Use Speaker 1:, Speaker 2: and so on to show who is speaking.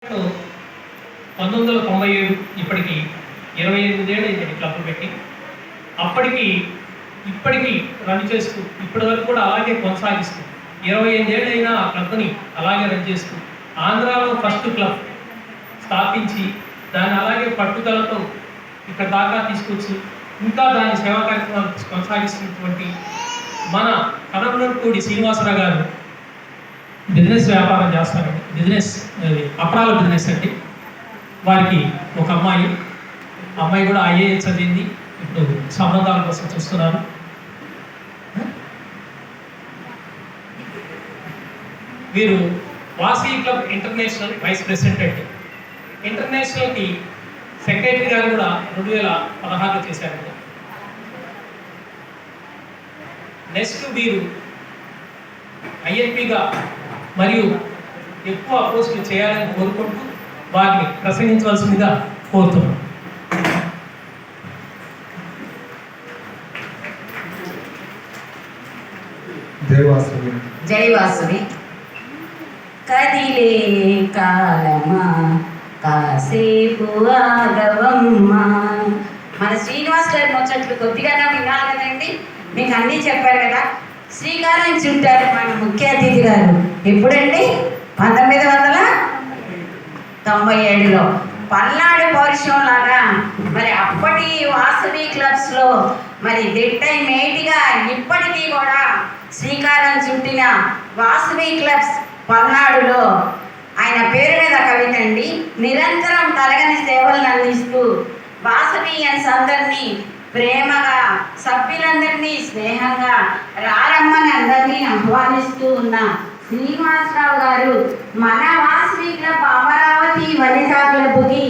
Speaker 1: 1997 ఇప్పటికి 28 ఏళ్ళు అయింది క్లబ్ పెట్టి. అప్పటికి ఇప్పటికి రన్ చేస్తూ ఇప్పటి వరకు కూడా అలాగే కొనసాగిస్తూ 28 ఏళ్ళు అయినా ఆ క్లబ్ని అలాగే రన్ చేస్తూ ఆంధ్రాలో ఫస్ట్ క్లబ్ స్థాపించి దాన్ని అలాగే పట్టుదలతో ఇక్కడ దాకా తీసుకొచ్చి ఇంకా దాని సేవా కార్యక్రమాలు కొనసాగిస్తున్నటువంటి మన కనమనూరుపూడి శ్రీనివాసరావు గారు బిజినెస్ వ్యాపారం చేస్తారండి. బిజినెస్ అప్రాల బిజినెస్ అండి. వారికి ఒక అమ్మాయి కూడా ఐఏఎస్ చదివింది. ఇప్పుడు సంబంధాల కోసం చూస్తున్నారు. వీరు Vasavi club international vice president అండి. ఇంటర్నేషనల్కి సెక్రటరీ గారు కూడా 2016లో చేశారండి. నెక్స్ట్ వీరు ఐఎన్పిగా మరియు ఎక్కువ పోస్టులు చేయాలని కోరుకుంటూ వారిని ప్రసంగించవలసిందిగా కోరుతున్నాం.
Speaker 2: జై వాసవి. కదిలే కాలమా కాసేపు ఆగవమ్మా. మన శ్రీనివాస్ గారి ముచ్చట్లు కొద్దిగా వినాలి కదండి. మీకు అన్నీ చెప్పారు కదా. శ్రీకారం చుట్టారు మన ముఖ్య అతిథి గారు. ఎప్పుడండి? 1997లో పల్నాడు పౌరుషం లాగా మరి అప్పటి వాసవి క్లబ్స్లో మరి దిట్టై మేటిగా ఇప్పటికీ కూడా శ్రీకారం చుట్టిన వాసవి క్లబ్స్ పల్నాడులో ఆయన పేరు మీద కవిత అండి. నిరంతరం తరగని సేవలను అందిస్తూ వాసవీయన్స్ అందరినీ ప్రేమగా సభ్యులందరినీ స్నేహంగా రారమ్మని అందరినీ ఆహ్వానిస్తూ ఉన్న శ్రీనివాసరావు గారు మన వాసవి క్లబ్ అమరావతి వనితా క్లబ్కి